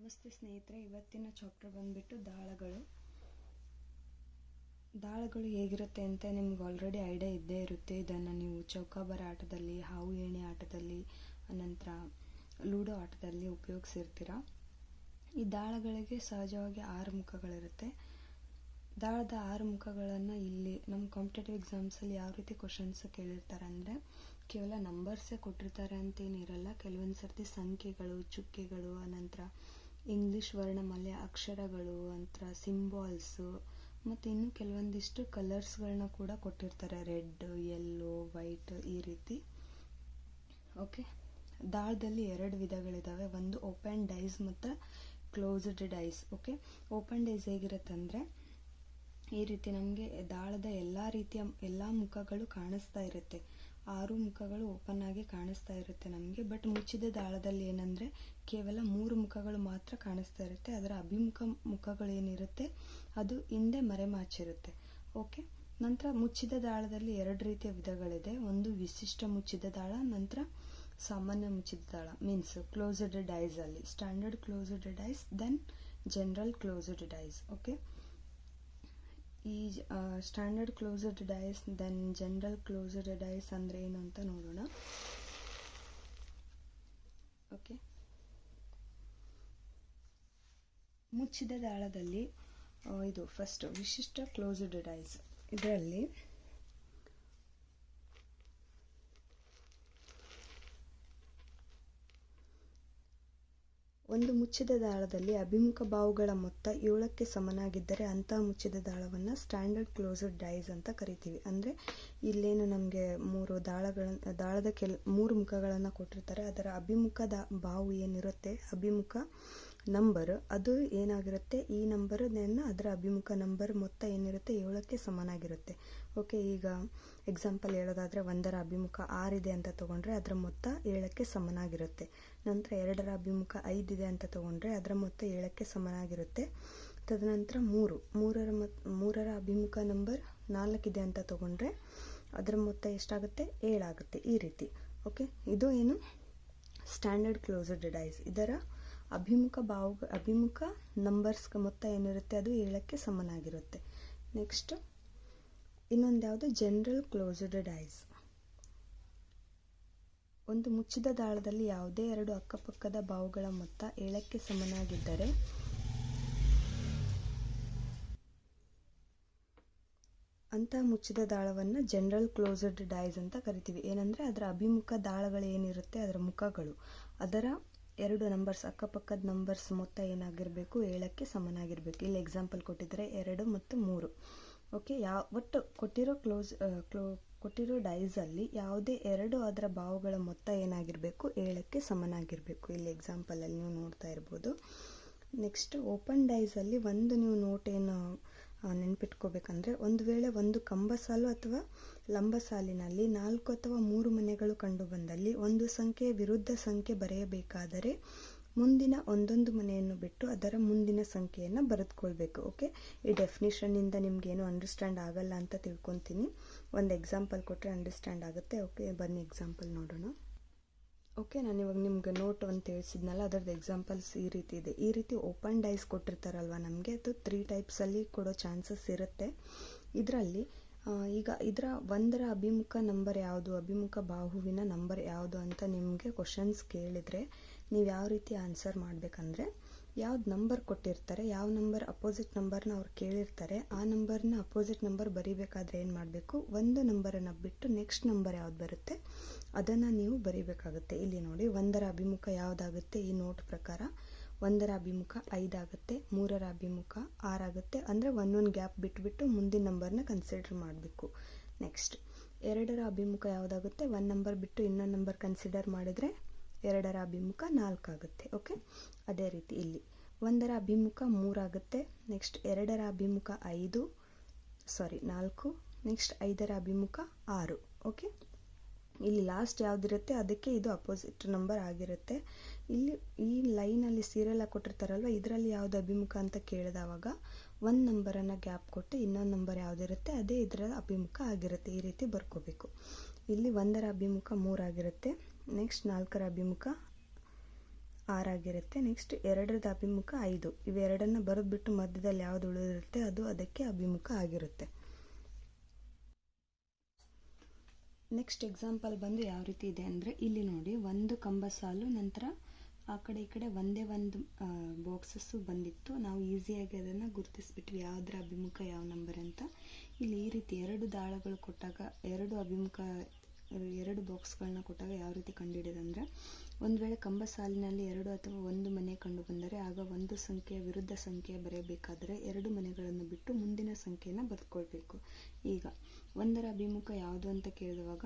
ನಮಸ್ತೆ ಸ್ನೇಹಿತರೆ, ಇವತ್ತಿನ ಚಾಪ್ಟರ್ ಬಂದ್ಬಿಟ್ಟು ದಾಳಗಳು ಹೇಗಿರುತ್ತೆ ಅಂತ ನಿಮ್ಗೆ ಆಲ್ರೆಡಿ ಐಡಿಯಾ ಇದ್ದೇ ಇರುತ್ತೆ. ಇದನ್ನು ನೀವು ಚೌಕಾಬಾರ ಆಟದಲ್ಲಿ, ಹಾವು ಏಣಿ ಆಟದಲ್ಲಿ, ಅನಂತರ ಲೂಡೋ ಆಟದಲ್ಲಿ ಉಪಯೋಗಿಸಿರ್ತೀರ. ಈ ದಾಳಗಳಿಗೆ ಸಹಜವಾಗಿ 6 ಮುಖಗಳಿರುತ್ತೆ. ದಾಳದ 6 ಮುಖಗಳನ್ನು ಇಲ್ಲಿ ನಮ್ಮ ಕಾಂಪಿಟೇಟಿವ್ ಎಕ್ಸಾಮ್ಸಲ್ಲಿ ಯಾವ ರೀತಿ ಕ್ವಶನ್ಸ್ ಕೇಳಿರ್ತಾರೆ ಅಂದರೆ, ಕೇವಲ ನಂಬರ್ಸೇ ಕೊಟ್ಟಿರ್ತಾರೆ ಅಂತೇನಿರಲ್ಲ. ಕೆಲವೊಂದು ಸರ್ತಿ ಸಂಖ್ಯೆಗಳು, ಚುಕ್ಕೆಗಳು, ಅನಂತರ ಇಂಗ್ಲೀಷ್ ವರ್ಣಮಾಲೆ ಅಕ್ಷರಗಳು, ನಂತರ ಸಿಂಬಾಲ್ಸು, ಮತ್ತು ಇನ್ನು ಕೆಲವೊಂದಿಷ್ಟು ಕಲರ್ಸ್ಗಳನ್ನ ಕೂಡ ಕೊಟ್ಟಿರ್ತಾರೆ. ರೆಡ್, ಯೆಲ್ಲೋ, ವೈಟ್, ಈ ರೀತಿ. ಓಕೆ, ದಾಳದಲ್ಲಿ 2 ವಿಧಗಳಿದ್ದಾವೆ. ಒಂದು ಓಪನ್ ಡೈಸ್ ಮತ್ತು closed dice. Okay, open dice ಹೇಗಿರುತ್ತೆ ಅಂದರೆ, ಈ ರೀತಿ ನಮಗೆ ದಾಳದ ಎಲ್ಲ ಮುಖಗಳು ಕಾಣಿಸ್ತಾ ಇರುತ್ತೆ. 6 ಮುಖಗಳು ಓಪನ್ ಆಗಿ ಕಾಣಿಸ್ತಾ ಇರುತ್ತೆ ನಮಗೆ. ಬಟ್ ಮುಚ್ಚಿದ ದಾಳದಲ್ಲಿ ಏನಂದರೆ, ಕೇವಲ 3 ಮುಖಗಳು ಮಾತ್ರ ಕಾಣಿಸ್ತಾ ಇರುತ್ತೆ. ಅದರ ಅಭಿಮುಖ ಮುಖಗಳು ಏನಿರುತ್ತೆ ಅದು ಹಿಂದೆ ಮರೆಮಾಚಿರುತ್ತೆ. ಓಕೆ, ನಂತರ ಮುಚ್ಚಿದ ದಾಳದಲ್ಲಿ 2 ರೀತಿಯ ವಿಧಗಳಿದೆ. ಒಂದು ವಿಶಿಷ್ಟ ಮುಚ್ಚಿದ ದಾಳ, ನಂತರ ಸಾಮಾನ್ಯ ಮುಚ್ಚಿದ ದಾಳ. ಮೀನ್ಸ್ ಕ್ಲೋಸ್ಡ್ ಡೈಸ್ ಅಲ್ಲಿ standard closed dice, then general closed dice. Okay, ಈ standard closed dice then general closed dice ಅಂದರೆ ಏನು ಅಂತ ನೋಡೋಣ. ಓಕೆ, ಮುಚ್ಚಿದ ದಾಳದಲ್ಲಿ ಇದು ಫಸ್ಟ್ ವಿಶಿಷ್ಟ ಕ್ಲೋಸ್ಡ್ ಡೈಸ್. ಇದರಲ್ಲಿ ಒಂದು ಮುಚ್ಚಿದ ದಾಳದಲ್ಲಿ ಅಭಿಮುಖ ಬಾಹುಗಳ ಮೊತ್ತ 7ಕ್ಕೆ ಸಮನಾಗಿದ್ದರೆ ಅಂತಹ ಮುಚ್ಚಿದ ದಾಳವನ್ನು ಸ್ಟ್ಯಾಂಡರ್ಡ್ ಕ್ಲೋಸ್ಡ್ ಡೈಸ್ ಅಂತ ಕರಿತೀವಿ. ಅಂದರೆ ಇಲ್ಲೇನು ನಮಗೆ 3 ಮುಖಗಳನ್ನು ಕೊಟ್ಟಿರ್ತಾರೆ. ಅದರ ಅಭಿಮುಖ ಬಾಹು ಏನಿರುತ್ತೆ, ಅಭಿಮುಖ ನಂಬರ್, ಅದು ಏನಾಗಿರುತ್ತೆ, ಈ ನಂಬರನ್ನು ಅದರ ಅಭಿಮುಖ ನಂಬರ್ ಮೊತ್ತ ಏನಿರುತ್ತೆ 7ಕ್ಕೆ ಸಮನಾಗಿರುತ್ತೆ. ಓಕೆ, ಈಗ ಎಕ್ಸಾಂಪಲ್ ಹೇಳೋದಾದರೆ 1ರ ಅಭಿಮುಖ 6 ಇದೆ ಅಂತ ತಗೊಂಡ್ರೆ ಅದರ ಮೊತ್ತ 7ಕ್ಕೆ ಸಮನಾಗಿರುತ್ತೆ. ನಂತರ 2ರ ಅಭಿಮುಖ 5 ಇದೆ ಅಂತ ತಗೊಂಡ್ರೆ ಅದರ ಮೊತ್ತ 7ಕ್ಕೆ ಸಮನಾಗಿರುತ್ತೆ. ತದನಂತರ 3ರ ಅಭಿಮುಖ ನಂಬರ್ 4 ಇದೆ ಅಂತ ತಗೊಂಡ್ರೆ ಅದರ ಮೊತ್ತ ಎಷ್ಟಾಗುತ್ತೆ, 7 ಆಗುತ್ತೆ. ಈ ರೀತಿ. ಓಕೆ, ಇದು ಏನು ಸ್ಟ್ಯಾಂಡರ್ಡ್ ಕ್ಲೋಸ್ಡ್ ಡೈಸ್. ಇದರ ಅಭಿಮುಖ ನಂಬರ್ಸ್ ಮೊತ್ತ ಏನಿರುತ್ತೆ ಅದು 7ಕ್ಕೆ ಸಮನಾಗಿರುತ್ತೆ. ನೆಕ್ಸ್ಟ್ ಇನ್ನೊಂದು ಯಾವುದು, ಜನರಲ್ ಕ್ಲೋಸ್ಡ್ ಡೈಸ್. ಒಂದು ಮುಚ್ಚಿದ ದಾಳದಲ್ಲಿ ಯಾವುದೇ 2 ಅಕ್ಕಪಕ್ಕದ ಬಾಹುಗಳ ಮೊತ್ತ 7ಕ್ಕೆ ಸಮನಾಗಿದ್ದರೆ ಅಂತಹ ಮುಚ್ಚಿದ ದಾಳವನ್ನು ಜನರಲ್ ಕ್ಲೋಸ್ಡ್ ಡೈಸ್ ಅಂತ ಕರಿತೀವಿ. ಏನಂದರೆ ಅದರ ಅಭಿಮುಖ ದಾಳಗಳು ಏನಿರುತ್ತೆ, ಅದರ ಮುಖಗಳು, ಅದರ 2 ನಂಬರ್ಸ್, ಅಕ್ಕಪಕ್ಕದ ನಂಬರ್ಸ್ ಮೊತ್ತ ಏನಾಗಿರಬೇಕು, 7ಕ್ಕೆ ಸಮನಾಗಿರಬೇಕು. ಇಲ್ಲಿ ಎಕ್ಸಾಂಪಲ್ ಕೊಟ್ಟಿದ್ದಾರೆ 2 ಮತ್ತು 3. ಓಕೆ, ಒಟ್ಟು ಕೊಟ್ಟಿರೋ ಡೈಸಲ್ಲಿ ಯಾವುದೇ 2 ಅದರ ಬಾಹುಗಳ ಮೊತ್ತ ಏನಾಗಿರಬೇಕು, 7ಕ್ಕೆ ಸಮನಾಗಿರಬೇಕು. ಇಲ್ಲಿ ಎಕ್ಸಾಂಪಲಲ್ಲಿ ನೀವು ನೋಡ್ತಾ ಇರ್ಬೋದು. ನೆಕ್ಸ್ಟ್ ಓಪನ್ ಡೈಸಲ್ಲಿ ಒಂದು ನೀವು ನೋಟ್ ಏನು ನೆನ್ಪಿಟ್ಕೋಬೇಕಂದ್ರೆ, ಒಂದು ವೇಳೆ ಒಂದು ಕಂಬ ಸಾಲು ಅಥವಾ ಲಂಬ ಸಾಲಿನಲ್ಲಿ 4 ಅಥವಾ 3 ಮನೆಗಳು ಕಂಡು ಬಂದಲ್ಲಿ ಒಂದು ಸಂಖ್ಯೆಯ ವಿರುದ್ಧ ಸಂಖ್ಯೆ ಬರೆಯಬೇಕಾದರೆ ಮುಂದಿನ ಒಂದೊಂದು ಮನೆಯನ್ನು ಬಿಟ್ಟು ಅದರ ಮುಂದಿನ ಸಂಖ್ಯೆಯನ್ನು ಬರೆದುಕೊಳ್ಬೇಕು. ಓಕೆ, ಈ ಡೆಫಿನಿಷನ್ನಿಂದ ನಿಮ್ಗೇನು ಅಂಡರ್ಸ್ಟ್ಯಾಂಡ್ ಆಗಲ್ಲ ಅಂತ ತಿಳ್ಕೊತೀನಿ. ಒಂದು ಎಕ್ಸಾಂಪಲ್ ಕೊಟ್ಟರೆ ಅಂಡರ್ಸ್ಟ್ಯಾಂಡ್ ಆಗುತ್ತೆ. ಓಕೆ, ಬನ್ನಿ ಎಕ್ಸಾಂಪಲ್ ನೋಡೋಣ. ಓಕೆ, ನಾನು ಇವಾಗ ನಿಮ್ಗೆ ನೋಟ್ ಅಂತ ತಿಳಿಸಿದ್ನಲ್ಲ, ಅದರದ್ದು ಎಕ್ಸಾಂಪಲ್ಸ್ ಈ ರೀತಿ ಇದೆ. ಈ ರೀತಿ ಓಪನ್ ಡೈಸ್ ಕೊಟ್ಟಿರ್ತಾರಲ್ವ ನಮಗೆ, ಅದು 3 ಟೈಪ್ಸಲ್ಲಿ ಕೊಡೋ ಚಾನ್ಸಸ್ ಇರುತ್ತೆ. ಇದರಲ್ಲಿ ಈಗ ಇದರ 1ರ ಅಭಿಮುಖ ನಂಬರ್ ಯಾವುದು, ಅಭಿಮುಖ ಬಾಹುವಿನ ನಂಬರ್ ಯಾವುದು ಅಂತ ನಿಮಗೆ ಕ್ವಶನ್ಸ್ ಕೇಳಿದರೆ ನೀವು ಯಾವ ರೀತಿ ಆನ್ಸರ್ ಮಾಡಬೇಕಂದ್ರೆ, ಯಾವ್ದು ನಂಬರ್ ಕೊಟ್ಟಿರ್ತಾರೆ, ಯಾವ ನಂಬರ್ ಅಪೋಸಿಟ್ ನಂಬರ್ನ ಅವ್ರು ಕೇಳಿರ್ತಾರೆ, ಆ ನಂಬರ್ನ ಅಪೋಸಿಟ್ ನಂಬರ್ ಬರೀಬೇಕಾದ್ರೆ ಏನು ಮಾಡಬೇಕು, ಒಂದು ನಂಬರನ್ನು ಬಿಟ್ಟು ನೆಕ್ಸ್ಟ್ ನಂಬರ್ ಯಾವ್ದು ಬರುತ್ತೆ ಅದನ್ನು ನೀವು ಬರೀಬೇಕಾಗುತ್ತೆ. ಇಲ್ಲಿ ನೋಡಿ, 1ರ ಅಭಿಮುಖ ಯಾವುದಾಗುತ್ತೆ, ಈ ನೋಟ್ ಪ್ರಕಾರ 1ರ ಅಭಿಮುಖ 5 ಆಗುತ್ತೆ, 3ರ ಅಭಿಮುಖ 6 ಆಗುತ್ತೆ. ಅಂದರೆ ಒಂದೊಂದು ಗ್ಯಾಪ್ ಬಿಟ್ಬಿಟ್ಟು ಮುಂದಿನ ನಂಬರ್ನ ಕನ್ಸಿಡರ್ ಮಾಡಬೇಕು. ನೆಕ್ಸ್ಟ್ 2ರ ಅಭಿಮುಖ ಯಾವುದಾಗುತ್ತೆ, 1 ನಂಬರ್ ಬಿಟ್ಟು ಇನ್ನೊಂದು ನಂಬರ್ ಕನ್ಸಿಡರ್ ಮಾಡಿದರೆ 2ರ ಅಭಿಮುಖ 4 ಆಗುತ್ತೆ. ಓಕೆ, ಅದೇ ರೀತಿ ಇಲ್ಲಿ 1ರ ಅಭಿಮುಖ 3 ಆಗುತ್ತೆ. ನೆಕ್ಸ್ಟ್ 2ರ ಅಭಿಮುಖ 4, ನೆಕ್ಸ್ಟ್ 5ರ ಅಭಿಮುಖ 6. ಓಕೆ, ಇಲ್ಲಿ ಲಾಸ್ಟ್ ಯಾವುದಿರುತ್ತೆ ಅದಕ್ಕೆ ಇದು ಅಪೋಸಿಟ್ ನಂಬರ್ ಆಗಿರುತ್ತೆ. ಇಲ್ಲಿ ಈ ಲೈನಲ್ಲಿ ಸೀರಿಯಲ್ ಕೊಟ್ಟಿರ್ತಾರಲ್ವ, ಇದರಲ್ಲಿ ಯಾವುದು ಅಭಿಮುಖ ಅಂತ ಕೇಳಿದವಾಗ 1 ನಂಬರನ್ನು ಗ್ಯಾಪ್ ಕೊಟ್ಟು ಇನ್ನೊಂದು ನಂಬರ್ ಯಾವುದಿರುತ್ತೆ ಅದೇ ಇದರ ಅಭಿಮುಖ ಆಗಿರುತ್ತೆ. ಈ ರೀತಿ ಬರ್ಕೋಬೇಕು. ಇಲ್ಲಿ 1ರ ಅಭಿಮುಖ 3 ಆಗಿರುತ್ತೆ. ನೆಕ್ಸ್ಟ್ 4ರ ಅಭಿಮುಖ 6 ಆಗಿರುತ್ತೆ. ನೆಕ್ಸ್ಟ್ 2ರದ ಅಭಿಮುಖ 5. ಇವೆರಡನ್ನು ಬರೆದ್ಬಿಟ್ಟು ಮಧ್ಯದಲ್ಲಿ ಯಾವುದು ಉಳಿದಿರುತ್ತೆ ಅದು ಅದಕ್ಕೆ ಅಭಿಮುಖ ಆಗಿರುತ್ತೆ. ನೆಕ್ಸ್ಟ್ ಎಕ್ಸಾಂಪಲ್ ಬಂದು ಯಾವ ರೀತಿ ಇದೆ ಅಂದರೆ, ಇಲ್ಲಿ ನೋಡಿ ಒಂದು ಕಂಬ ಸಾಲು, ನಂತರ ಆ ಕಡೆ ಈ ಕಡೆ ಒಂದೇ ಒಂದು ಬಾಕ್ಸಸ್ಸು ಬಂದಿತ್ತು. ನಾವು ಈಸಿಯಾಗಿ ಅದನ್ನು ಗುರುತಿಸ್ಬಿಟ್ವಿ ಯಾವುದರ ಅಭಿಮುಖ ಯಾವ ನಂಬರ್ ಅಂತ. ಇಲ್ಲಿ ಈ ರೀತಿ 2 ದಾಳಗಳು ಕೊಟ್ಟಾಗ, 2 ಅಭಿಮುಖ 2 ಬಾಕ್ಸ್ಗಳನ್ನ ಕೊಟ್ಟಾಗ ಯಾವ ರೀತಿ ಕಂಡುಹಿಡಿಯೋದಂದರೆ, ಒಂದು ವೇಳೆ ಕಂಬ ಸಾಲಿನಲ್ಲಿ 2 ಅಥವಾ 1 ಮನೆ ಕಂಡು ಬಂದರೆ ಆಗ ಒಂದು ಸಂಖ್ಯೆಯ ವಿರುದ್ಧ ಸಂಖ್ಯೆ ಬರೆಯಬೇಕಾದರೆ 2 ಮನೆಗಳನ್ನು ಬಿಟ್ಟು ಮುಂದಿನ ಸಂಖ್ಯೆಯನ್ನು ಬರೆದುಕೊಳ್ಬೇಕು. ಈಗ 1ರ ಅಭಿಮುಖ ಯಾವುದು ಅಂತ ಕೇಳುವಾಗ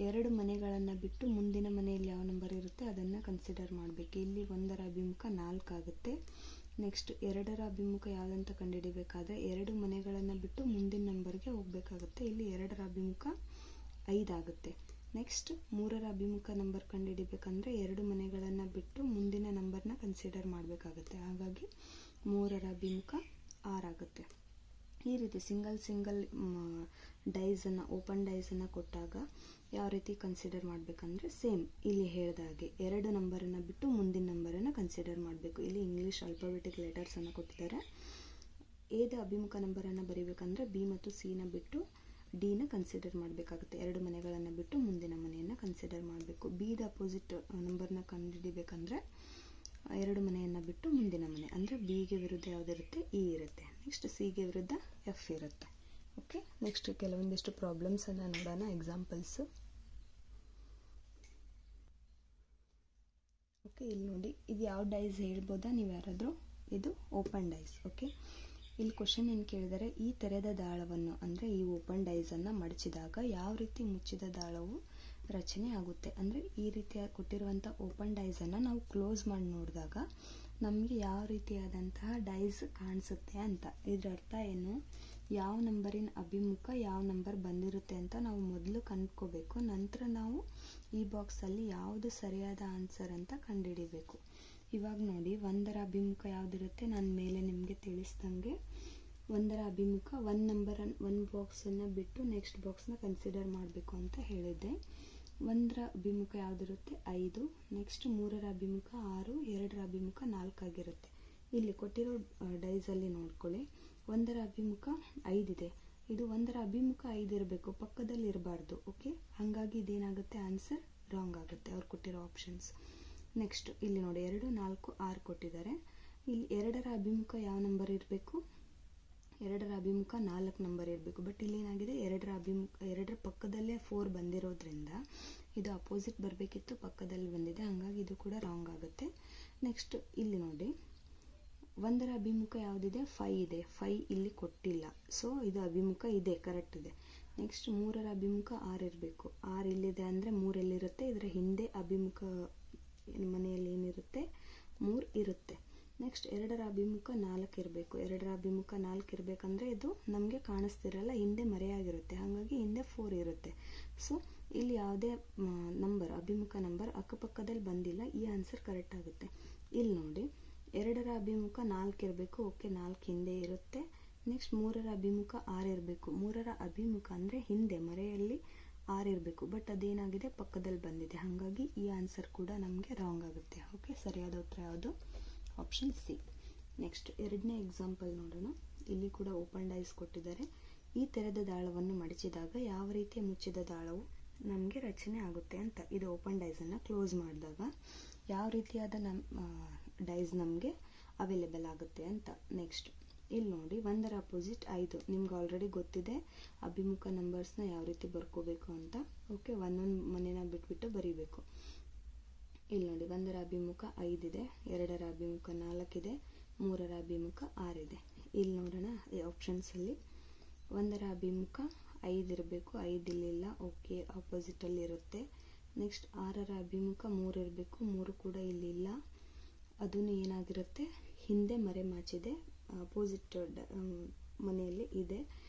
2 ಮನೆಗಳನ್ನು ಬಿಟ್ಟು ಮುಂದಿನ ಮನೆಯಲ್ಲಿ ಯಾವ ನಂಬರ್ ಇರುತ್ತೆ ಅದನ್ನು ಕನ್ಸಿಡರ್ ಮಾಡಬೇಕು. ಇಲ್ಲಿ 1ರ ಅಭಿಮುಖ 4 ಆಗುತ್ತೆ. ನೆಕ್ಸ್ಟ್ 2ರ ಅಭಿಮುಖ ಯಾವುದಂತ ಕಂಡುಹಿಡಿಬೇಕಾದ್ರೆ 2 ಮನೆಗಳನ್ನು ಬಿಟ್ಟು ಮುಂದಿನ ನಂಬರ್ಗೆ ಹೋಗಬೇಕಾಗುತ್ತೆ. ಇಲ್ಲಿ 2ರ ಅಭಿಮುಖ 5 ಆಗುತ್ತೆ. ನೆಕ್ಸ್ಟ್ 3ರ ಅಭಿಮುಖ ನಂಬರ್ ಕಂಡುಹಿಡಿಬೇಕಂದ್ರೆ 2 ಮನೆಗಳನ್ನು ಬಿಟ್ಟು ಮುಂದಿನ ನಂಬರ್ನ ಕನ್ಸಿಡರ್ ಮಾಡಬೇಕಾಗುತ್ತೆ. ಹಾಗಾಗಿ 3ರ ಅಭಿಮುಖ 6 ಆಗುತ್ತೆ. ಈ ರೀತಿ ಸಿಂಗಲ್ ಡೈಸನ್ನು, ಓಪನ್ ಡೈಸನ್ನು ಕೊಟ್ಟಾಗ ಯಾವ ರೀತಿ ಕನ್ಸಿಡರ್ ಮಾಡಬೇಕಂದ್ರೆ ಸೇಮ್ ಇಲ್ಲಿ ಹೇಳಿದ ಹಾಗೆ 2 ನಂಬರನ್ನು ಬಿಟ್ಟು ಮುಂದಿನ ನಂಬರನ್ನು ಕನ್ಸಿಡರ್ ಮಾಡಬೇಕು. ಇಲ್ಲಿ ಇಂಗ್ಲೀಷ್ ಆಲ್ಫಾಬೆಟಿಕ್ ಲೆಟರ್ಸನ್ನು ಕೊಟ್ಟಿದ್ದಾರೆ. ಎದ ಅಭಿಮುಖ ನಂಬರನ್ನು ಬರೀಬೇಕಂದ್ರೆ ಬಿ ಮತ್ತು ಸಿನ ಬಿಟ್ಟು ಡಿನ ಕನ್ಸಿಡರ್ ಮಾಡಬೇಕಾಗುತ್ತೆ. 2 ಮನೆಗಳನ್ನು ಬಿಟ್ಟು ಮುಂದಿನ ಮನೆಯನ್ನು ಕನ್ಸಿಡರ್ ಮಾಡಬೇಕು. ಬಿದ ಅಪೋಸಿಟ್ ನಂಬರ್ನ ಕಂಡುಹಿಡಿಬೇಕಂದ್ರೆ 2 ಮನೆಯನ್ನು ಬಿಟ್ಟು ಮುಂದಿನ ಮನೆ, ಅಂದರೆ ಬಿಗೆ ವಿರುದ್ಧ ಯಾವುದಿರುತ್ತೆ ಇ ಇರುತ್ತೆ. ನೆಕ್ಸ್ಟ್ ಸಿಗೆ ವಿರುದ್ಧ ಎಫ್ ಇರುತ್ತೆ. ಓಕೆ, ನೆಕ್ಸ್ಟ್ ಕೆಲವೊಂದಿಷ್ಟು ಪ್ರಾಬ್ಲಮ್ಸನ್ನು ನೋಡೋಣ, ಎಕ್ಸಾಂಪಲ್ಸ್. ಓಕೆ, ಇಲ್ಲಿ ನೋಡಿ, ಇದು ಯಾವ ಡೈಸ್ ಹೇಳ್ಬೋದಾ ನೀವು ಯಾರಾದರೂ? ಇದು ಓಪನ್ ಡೈಸ್. ಓಕೆ, ಇಲ್ಲಿ ಕ್ವಶನ್ ಏನು ಕೇಳಿದರೆ, ಈ ತೆರೆದ ದಾಳವನ್ನು ಅಂದರೆ ಈ ಓಪನ್ ಡೈಸನ್ನು ಮಡಚಿದಾಗ ಯಾವ ರೀತಿ ಮುಚ್ಚಿದ ದಾಳವು ರಚನೆ ಆಗುತ್ತೆ. ಅಂದರೆ ಈ ರೀತಿಯ ಕೊಟ್ಟಿರುವಂಥ ಓಪನ್ ಡೈಸನ್ನು ನಾವು ಕ್ಲೋಸ್ ಮಾಡಿ ನೋಡಿದಾಗ ನಮಗೆ ಯಾವ ರೀತಿಯಾದಂತಹ ಡೈಸ್ ಕಾಣಿಸುತ್ತೆ ಅಂತ. ಇದರ ಅರ್ಥ ಏನು, ಯಾವ ನಂಬರಿನ ಅಭಿಮುಖ ಯಾವ ನಂಬರ್ ಬಂದಿರುತ್ತೆ ಅಂತ ನಾವು ಮೊದಲು ಕಂಡ್ಕೋಬೇಕು. ನಂತರ ನಾವು ಈ ಬಾಕ್ಸಲ್ಲಿ ಯಾವುದು ಸರಿಯಾದ ಆನ್ಸರ್ ಅಂತ ಕಂಡುಹಿಡಿಬೇಕು. ಇವಾಗ ನೋಡಿ, 1ರ ಅಭಿಮುಖ ಯಾವುದಿರುತ್ತೆ, ನಾನು ಮೇಲೆ ನಿಮಗೆ ತಿಳಿಸ್ದಂಗೆ 1ರ ಅಭಿಮುಖ 1 ಬಾಕ್ಸನ್ನು ಬಿಟ್ಟು ನೆಕ್ಸ್ಟ್ ಬಾಕ್ಸ್ನ ಕನ್ಸಿಡರ್ ಮಾಡಬೇಕು ಅಂತ ಹೇಳಿದ್ದೆ. 1ರ ಅಭಿಮುಖ ಯಾವುದಿರುತ್ತೆ 5, ನೆಕ್ಸ್ಟ್ 3ರ ಅಭಿಮುಖ 6, 2ರ ಅಭಿಮುಖ 4 ಆಗಿರುತ್ತೆ. ಇಲ್ಲಿ ಕೊಟ್ಟಿರೋ ಡೈಸಲ್ಲಿ ನೋಡ್ಕೊಳ್ಳಿ, 1ರ ಅಭಿಮುಖ 5 ಇದೆ. ಇದು 1ರ ಅಭಿಮುಖ 5 ಇರಬೇಕು, ಪಕ್ಕದಲ್ಲಿ ಇರಬಾರ್ದು. ಓಕೆ, ಹಾಗಾಗಿ ಇದೇನಾಗುತ್ತೆ, ಆನ್ಸರ್ ರಾಂಗ್ ಆಗುತ್ತೆ ಅವ್ರು ಕೊಟ್ಟಿರೋ ಆಪ್ಷನ್ಸ್. ನೆಕ್ಸ್ಟ್ ಇಲ್ಲಿ ನೋಡಿ, 2, 4, 6 ಕೊಟ್ಟಿದ್ದಾರೆ. ಇಲ್ಲಿ 2ರ ಅಭಿಮುಖ ಯಾವ ನಂಬರ್ ಇರಬೇಕು, 2ರ ಅಭಿಮುಖ 4 ನಂಬರ್ ಇರಬೇಕು. ಬಟ್ ಇಲ್ಲಿ ಏನಾಗಿದೆ, 2ರ ಪಕ್ಕದಲ್ಲೇ 4 ಬಂದಿರೋದ್ರಿಂದ ಇದು ಅಪೋಸಿಟ್ ಬರಬೇಕಿತ್ತು, ಪಕ್ಕದಲ್ಲಿ ಬಂದಿದೆ, ಹಾಗಾಗಿ ಇದು ಕೂಡ ರಾಂಗ್ ಆಗುತ್ತೆ. ನೆಕ್ಸ್ಟ್ ಇಲ್ಲಿ ನೋಡಿ, 1ರ ಅಭಿಮುಖ ಯಾವುದಿದೆ 5 ಇದೆ, 5 ಇಲ್ಲಿ ಕೊಟ್ಟಿಲ್ಲ, ಸೊ ಇದು ಅಭಿಮುಖ ಇದೆ, ಕರೆಕ್ಟ್ ಇದೆ. ನೆಕ್ಸ್ಟ್ 3ರ ಅಭಿಮುಖ 6 ಇರಬೇಕು, 6 ಇಲ್ಲಿದೆ ಅಂದರೆ 3 ಎಲ್ಲಿರುತ್ತೆ, ಇದರ ಹಿಂದೆ ಅಭಿಮುಖ ಮನೆಯಲ್ಲಿ ಏನಿರುತ್ತೆ 3 ಇರುತ್ತೆ. ನೆಕ್ಸ್ಟ್ 2ರ ಅಭಿಮುಖ 4 ಇರಬೇಕು, 2ರ ಅಭಿಮುಖ 4 ಇರಬೇಕಂದ್ರೆ ಇದು ನಮಗೆ ಕಾಣಿಸ್ತಿರಲ್ಲ, ಹಿಂದೆ ಮರೆಯಾಗಿರುತ್ತೆ, ಹಾಗಾಗಿ ಹಿಂದೆ 4 ಇರುತ್ತೆ. ಸೊ ಇಲ್ಲಿ ಯಾವುದೇ ನಂಬರ್ ಅಭಿಮುಖ ನಂಬರ್ ಅಕ್ಕಪಕ್ಕದಲ್ಲಿ ಬಂದಿಲ್ಲ, ಈ ಆನ್ಸರ್ ಕರೆಕ್ಟ್ ಆಗುತ್ತೆ. ಇಲ್ಲಿ ನೋಡಿ, 2ರ ಅಭಿಮುಖ 4 ಇರಬೇಕು, ಓಕೆ 4 ಹಿಂದೆ ಇರುತ್ತೆ. ನೆಕ್ಸ್ಟ್ 3ರ ಅಭಿಮುಖ 6 ಇರಬೇಕು, 3ರ ಅಭಿಮುಖ ಅಂದರೆ ಹಿಂದೆ ಮರೆಯಲ್ಲಿ 6 ಇರಬೇಕು, ಬಟ್ ಅದೇನಾಗಿದೆ ಪಕ್ಕದಲ್ಲಿ ಬಂದಿದೆ, ಹಾಗಾಗಿ ಈ ಆನ್ಸರ್ ಕೂಡ ನಮಗೆ ರಾಂಗ್ ಆಗುತ್ತೆ. ಓಕೆ, ಸರಿಯಾದ ಉತ್ತರ ಯಾವುದು, ಆಪ್ಷನ್ ಸಿ. ನೆಕ್ಸ್ಟ್ 2ನೇ ಎಕ್ಸಾಂಪಲ್ ನೋಡೋಣ. ಇಲ್ಲಿ ಕೂಡ ಓಪನ್ ಡೈಸ್ ಕೊಟ್ಟಿದ್ದಾರೆ. ಈ ತೆರೆದ ದಾಳವನ್ನು ಮಡಚಿದಾಗ ಯಾವ ರೀತಿಯ ಮುಚ್ಚಿದ ದಾಳವು ನಮಗೆ ರಚನೆ ಆಗುತ್ತೆ ಅಂತ. ಇದು ಓಪನ್ ಡೈಸನ್ನು ಕ್ಲೋಸ್ ಮಾಡಿದಾಗ ಯಾವ ರೀತಿಯಾದ ಡೈಸ್ ನಮಗೆ ಅವೈಲೇಬಲ್ ಆಗುತ್ತೆ ಅಂತ. ನೆಕ್ಸ್ಟ್ ಇಲ್ಲಿ ನೋಡಿ, 1ರ ಅಪೋಸಿಟ್ 5, ನಿಮ್ಗೆ ಆಲ್ರೆಡಿ ಗೊತ್ತಿದೆ ಅಭಿಮುಖ ನಂಬರ್ಸ್ನ ಯಾವ ರೀತಿ ಬರ್ಕೋಬೇಕು ಅಂತ. ಓಕೆ, ಒಂದೊಂದು ಮನೆನ ಬಿಟ್ಬಿಟ್ಟು ಬರೀಬೇಕು. ಇಲ್ಲಿ ನೋಡಿ, 1ರ ಅಭಿಮುಖ 5 ಇದೆ, 2ರ ಅಭಿಮುಖ 4 ಇದೆ, 3ರ ಅಭಿಮುಖ 6 ಇದೆ. ಇಲ್ಲಿ ನೋಡೋಣ ಈ ಆಪ್ಷನ್ಸಲ್ಲಿ 1ರ ಅಭಿಮುಖ 5 ಇರಬೇಕು, 5 ಇಲ್ಲಿಲ್ಲ, ಓಕೆ ಆಪೋಸಿಟಲ್ಲಿ ಇರುತ್ತೆ. ನೆಕ್ಸ್ಟ್ 6ರ ಅಭಿಮುಖ 3 ಇರಬೇಕು, 3 ಕೂಡ ಇಲ್ಲಿಲ್ಲ, ಅದೂ ಏನಾಗಿರುತ್ತೆ ಹಿಂದೆ ಮರೆಮಾಚಿದೆ, ಅಪೋಸಿಟ್ ಮನೆಯಲ್ಲಿ ಇದೆ.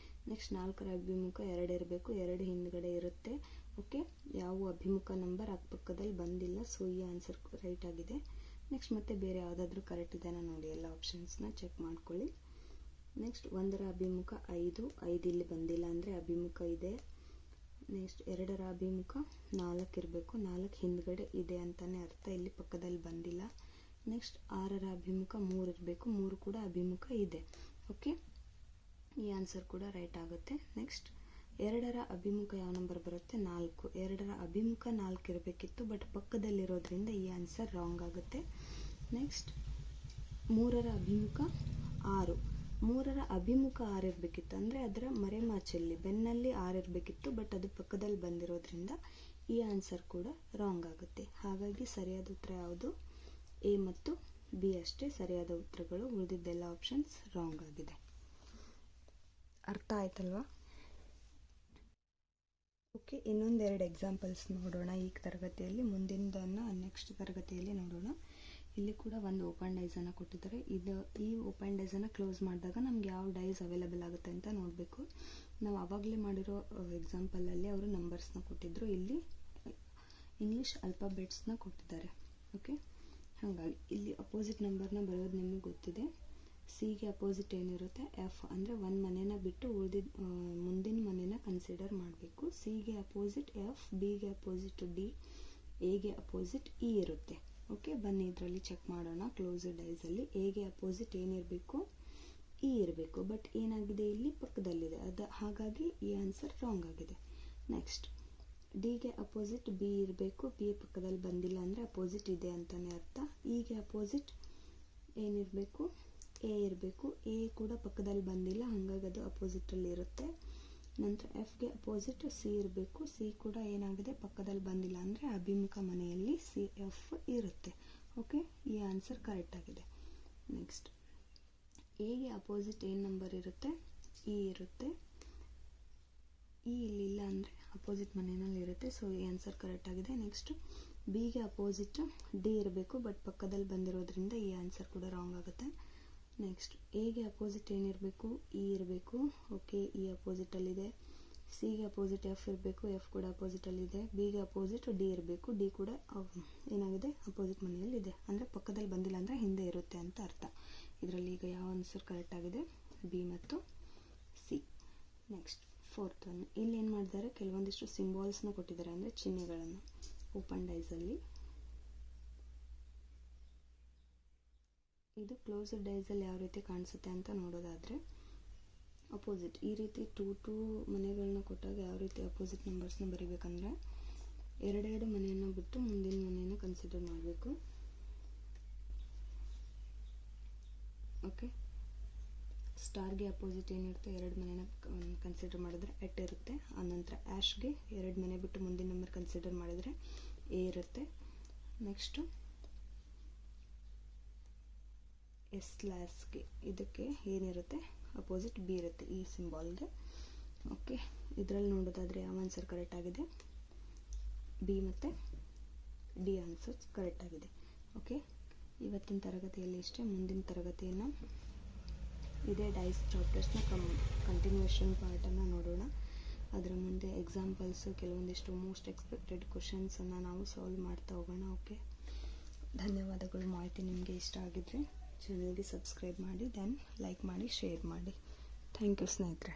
ನೆಕ್ಸ್ಟ್ 4ರ ಅಭಿಮುಖ 2 ಇರಬೇಕು, 2 ಹಿಂದ್ಗಡೆ ಇರುತ್ತೆ. ಓಕೆ, ಯಾವ ಅಭಿಮುಖ ನಂಬರ್ ಅಕ್ಕಪಕ್ಕದಲ್ಲಿ ಬಂದಿಲ್ಲ, ಸೊ ಈ ಆನ್ಸರ್ ರೈಟ್ ಆಗಿದೆ. ನೆಕ್ಸ್ಟ್ ಮತ್ತೆ ಬೇರೆ ಯಾವುದಾದ್ರೂ ಕರೆಕ್ಟ್ ಇದೆನಾ ನೋಡಿ, ಎಲ್ಲ ಆಪ್ಷನ್ಸ್ನ ಚೆಕ್ ಮಾಡ್ಕೊಳ್ಳಿ. ನೆಕ್ಸ್ಟ್ 1ರ ಅಭಿಮುಖ 5, 5 ಇಲ್ಲಿ ಬಂದಿಲ್ಲ ಅಂದರೆ ಅಭಿಮುಖ ಇದೆ. ನೆಕ್ಸ್ಟ್ 2ರ ಅಭಿಮುಖ 4 ಇರಬೇಕು, 4 ಹಿಂದ್ಗಡೆ ಇದೆ ಅಂತಲೇ ಅರ್ಥ, ಇಲ್ಲಿ ಪಕ್ಕದಲ್ಲಿ ಬಂದಿಲ್ಲ. ನೆಕ್ಸ್ಟ್ 6ರ ಅಭಿಮುಖ 3 ಇರಬೇಕು, 3 ಕೂಡ ಅಭಿಮುಖ ಇದೆ. ಓಕೆ, ಈ ಆನ್ಸರ್ ಕೂಡ ರೈಟ್ ಆಗುತ್ತೆ. ನೆಕ್ಸ್ಟ್ 2ರ ಅಭಿಮುಖ ಯಾವ ನಂಬರ್ ಬರುತ್ತೆ? 4. 2ರ ಅಭಿಮುಖ 4 ಇರಬೇಕಿತ್ತು, ಬಟ್ ಪಕ್ಕದಲ್ಲಿರೋದ್ರಿಂದ ಈ ಆನ್ಸರ್ ರಾಂಗ್ ಆಗುತ್ತೆ. ನೆಕ್ಸ್ಟ್ 3ರ ಅಭಿಮುಖ 6. 3ರ ಅಭಿಮುಖ 6 ಇರಬೇಕಿತ್ತು, ಅಂದರೆ ಅದರ ಮರೆಮಾಚಲ್ಲಿ ಬೆನ್ನಲ್ಲಿ 6 ಇರಬೇಕಿತ್ತು, ಬಟ್ ಅದು ಪಕ್ಕದಲ್ಲಿ ಬಂದಿರೋದ್ರಿಂದ ಈ ಆನ್ಸರ್ ಕೂಡ ರಾಂಗ್ ಆಗುತ್ತೆ. ಹಾಗಾಗಿ ಸರಿಯಾದ ಉತ್ತರ ಯಾವುದು? ಎ ಮತ್ತು ಬಿ ಅಷ್ಟೇ ಸರಿಯಾದ ಉತ್ತರಗಳು. ಉಳಿದಿದ್ದೆಲ್ಲ ಆಪ್ಷನ್ಸ್ ರಾಂಗ್ ಆಗಿದೆ. ಅರ್ಥ ಆಯ್ತಲ್ವಾ? ಓಕೆ, ಇನ್ನೊಂದೆರಡು ಎಕ್ಸಾಂಪಲ್ಸ್ ನೋಡೋಣ ಈ ತರಗತಿಯಲ್ಲಿ. ಮುಂದಿನದನ್ನು ನೆಕ್ಸ್ಟ್ ತರಗತಿಯಲ್ಲಿ ನೋಡೋಣ. ಇಲ್ಲಿ ಕೂಡ ಒಂದು ಓಪನ್ ಡೈಸನ್ನು ಕೊಟ್ಟಿದ್ದಾರೆ. ಈ ಓಪನ್ ಡೈಸನ್ನು ಕ್ಲೋಸ್ ಮಾಡಿದಾಗ ನಮ್ಗೆ ಯಾವ ಡೈಸ್ ಅವೈಲೇಬಲ್ ಆಗುತ್ತೆ ಅಂತ ನೋಡಬೇಕು. ನಾವು ಆವಾಗಲೇ ಮಾಡಿರೋ ಎಕ್ಸಾಂಪಲಲ್ಲಿ ಅವರು ನಂಬರ್ಸ್ನ ಕೊಟ್ಟಿದ್ದರು, ಇಲ್ಲಿ ಇಂಗ್ಲೀಷ್ ಅಲ್ಫಾಬೆಟ್ಸ್ನ ಕೊಟ್ಟಿದ್ದಾರೆ. ಓಕೆ, ಹಾಗಾಗಿ ಇಲ್ಲಿ ಅಪೋಸಿಟ್ ನಂಬರ್ನ ಬರೆಯೋದು ನಿಮಗೆ ಗೊತ್ತಿದೆ. ಸಿಗೆ ಅಪೋಸಿಟ್ ಏನಿರುತ್ತೆ? ಎಫ್, ಅಂದರೆ ಒಂದು ಮನೇನ ಬಿಟ್ಟು ಮುಂದಿನ ಮನೇನ ಕನ್ಸಿಡರ್ ಮಾಡಬೇಕು. ಸಿಗೆ ಅಪೋಸಿಟ್ ಎಫ್, ಬಿಗೆ ಅಪೋಸಿಟ್ ಡಿ, ಎಗೆ ಅಪೋಸಿಟ್ ಇ ಇರುತ್ತೆ. ಓಕೆ, ಬನ್ನಿ ಇದರಲ್ಲಿ ಚೆಕ್ ಮಾಡೋಣ. ಕ್ಲೋಸ್ಡ್ ಡೈಸಲ್ಲಿ ಎಗೆ ಅಪೋಸಿಟ್ ಏನಿರಬೇಕು? ಇ ಇರಬೇಕು, ಬಟ್ ಏನಾಗಿದೆ ಇಲ್ಲಿ ಪಕ್ಕದಲ್ಲಿದೆ, ಹಾಗಾಗಿ ಈ ಆನ್ಸರ್ ರಾಂಗ್ ಆಗಿದೆ. ನೆಕ್ಸ್ಟ್ ಡಿಗೆ ಅಪೋಸಿಟ್ ಬಿ ಇರಬೇಕು, ಬಿ ಪಕ್ಕದಲ್ಲಿ ಬಂದಿಲ್ಲ ಅಂದರೆ ಅಪೋಸಿಟ್ ಇದೆ ಅಂತಲೇ ಅರ್ಥ. ಇಗೆ ಅಪೋಸಿಟ್ ಏನಿರಬೇಕು? ಎ ಇರಬೇಕು, ಎ ಕೂಡ ಪಕ್ಕದಲ್ಲಿ ಬಂದಿಲ್ಲ, ಹಾಗಾಗಿ ಅದು ಅಪೋಸಿಟಲ್ಲಿ ಇರುತ್ತೆ. ನಂತರ ಎಫ್ಗೆ ಅಪೋಸಿಟ್ ಸಿ ಇರಬೇಕು, ಸಿ ಕೂಡ ಏನಾಗಿದೆ? ಪಕ್ಕದಲ್ಲಿ ಬಂದಿಲ್ಲ, ಅಂದರೆ ಅಭಿಮುಖ ಮನೆಯಲ್ಲಿ ಸಿ ಎಫ್ ಇರುತ್ತೆ. ಓಕೆ, ಈ ಆನ್ಸರ್ ಕರೆಕ್ಟ್ ಆಗಿದೆ. ನೆಕ್ಸ್ಟ್ ಎಗೆ ಅಪೋಸಿಟ್ ಏನು ನಂಬರ್ ಇರುತ್ತೆ? ಇ ಇರುತ್ತೆ. ಇ ಇಲ್ಲಿಲ್ಲ ಅಂದರೆ ಅಪೋಸಿಟ್ ಮನೆಯಲ್ಲಿ ಇರುತ್ತೆ, ಸೊ ಈ ಆನ್ಸರ್ ಕರೆಕ್ಟ್ ಆಗಿದೆ. ನೆಕ್ಸ್ಟ್ ಬಿಗೆ ಅಪೋಸಿಟ್ ಡಿ ಇರಬೇಕು, ಬಟ್ ಪಕ್ಕದಲ್ಲಿ ಬಂದಿರೋದ್ರಿಂದ ಈ ಆನ್ಸರ್ ಕೂಡ ರಾಂಗ್ ಆಗುತ್ತೆ. ನೆಕ್ಸ್ಟ್ ಎಗೆ ಅಪೋಸಿಟ್ ಏನಿರಬೇಕು? ಇ ಇರಬೇಕು. ಓಕೆ, ಇ ಅಪೋಸಿಟಲ್ಲಿದೆ. ಸಿಗೆ ಅಪೋಸಿಟ್ ಎಫ್ ಇರಬೇಕು, ಎಫ್ ಕೂಡ ಅಪೋಸಿಟಲ್ಲಿದೆ. ಬಿಗೆ ಅಪೋಸಿಟ್ ಡಿ ಇರಬೇಕು, ಡಿ ಕೂಡ ಏನಾಗಿದೆ? ಅಪೋಸಿಟ್ ಮನೆಯಲ್ಲಿ ಇದೆ, ಅಂದರೆ ಪಕ್ಕದಲ್ಲಿ ಬಂದಿಲ್ಲ ಅಂದರೆ ಹಿಂದೆ ಇರುತ್ತೆ ಅಂತ ಅರ್ಥ. ಇದರಲ್ಲಿ ಈಗ ಯಾವ ಆನ್ಸರ್ ಕರೆಕ್ಟ್ ಆಗಿದೆ? ಬಿ ಮತ್ತು ಸಿ. ನೆಕ್ಸ್ಟ್ ಫೋರ್ತ್ ಒನ್, ಇಲ್ಲಿ ಏನು ಮಾಡಿದ್ದಾರೆ? ಕೆಲವೊಂದಿಷ್ಟು ಸಿಂಬಾಲ್ಸ್ನ ಕೊಟ್ಟಿದ್ದಾರೆ, ಅಂದರೆ ಚಿಹ್ನೆಗಳನ್ನು ಓಪನ್ ಡೈಸಲ್ಲಿ. ಇದು ಕ್ಲೋಸ್ಡ್ ಡೈಸಲ್ಲಿ ಯಾವ ರೀತಿ ಕಾಣಿಸುತ್ತೆ ಅಂತ ನೋಡೋದಾದರೆ, ಅಪೋಸಿಟ್ ಈ ರೀತಿ ಟೂ ಮನೆಗಳನ್ನ ಕೊಟ್ಟಾಗ ಯಾವ ರೀತಿ ಅಪೋಸಿಟ್ ನಂಬರ್ಸ್ನ ಬರೀಬೇಕಂದ್ರೆ, ಎರಡೆರಡು ಮನೆಯನ್ನು ಬಿಟ್ಟು ಮುಂದಿನ ಮನೆಯನ್ನು ಕನ್ಸಿಡರ್ ಮಾಡಬೇಕು. ಓಕೆ, ಸ್ಟಾರ್ಗೆ ಅಪೋಸಿಟ್ ಏನಿರುತ್ತೆ? 2 ಮನೆನ ಕನ್ಸಿಡರ್ ಮಾಡಿದ್ರೆ ಎಟ್ ಇರುತ್ತೆ. ಆನಂತರ ಆ್ಯಶ್ಗೆ 2 ಮನೆ ಬಿಟ್ಟು ಮುಂದಿನ ನಂಬರ್ ಕನ್ಸಿಡರ್ ಮಾಡಿದರೆ ಎ ಇರುತ್ತೆ. ನೆಕ್ಸ್ಟು ಎಸ್ಲಾಸ್ಗೆ ಇದಕ್ಕೆ ಏನಿರುತ್ತೆ? ಅಪೋಸಿಟ್ ಬಿ ಇರುತ್ತೆ, ಈ ಸಿಂಬಾಲ್ಗೆ. ಓಕೆ, ಇದರಲ್ಲಿ ನೋಡೋದಾದರೆ ಯಾವ ಆನ್ಸರ್ ಕರೆಕ್ಟ್ ಆಗಿದೆ? ಬಿ ಮತ್ತು ಡಿ ಆನ್ಸರ್ಸ್ ಕರೆಕ್ಟ್ ಆಗಿದೆ. ಓಕೆ, ಇವತ್ತಿನ ತರಗತಿಯಲ್ಲಿ ಇಷ್ಟೇ. ಮುಂದಿನ ತರಗತಿಯನ್ನು ಇದೇ ಡೈಸ್ ಚಾಪ್ಟರ್ಸ್ನ ಕಂಟಿನ್ಯೂಷನ್ ಪಾರ್ಟನ್ನು ನೋಡೋಣ. ಅದರ ಮುಂದೆ ಎಕ್ಸಾಂಪಲ್ಸು, ಕೆಲವೊಂದಿಷ್ಟು ಮೋಸ್ಟ್ ಎಕ್ಸ್ಪೆಕ್ಟೆಡ್ ಕ್ವಶನ್ಸನ್ನು ನಾವು ಸಾಲ್ವ್ ಮಾಡ್ತಾ ಹೋಗೋಣ. ಓಕೆ, ಧನ್ಯವಾದಗಳು. ಮಾಹಿತಿ ನಿಮಗೆ ಇಷ್ಟ ಆಗಿದ್ರೆ ಚಾನಲ್ಗೆ ಸಬ್ಸ್ಕ್ರೈಬ್ ಮಾಡಿ, ದೆನ್ ಲೈಕ್ ಮಾಡಿ, ಶೇರ್ ಮಾಡಿ. ಥ್ಯಾಂಕ್ ಯು ಸ್ನೇಹಿತರೆ.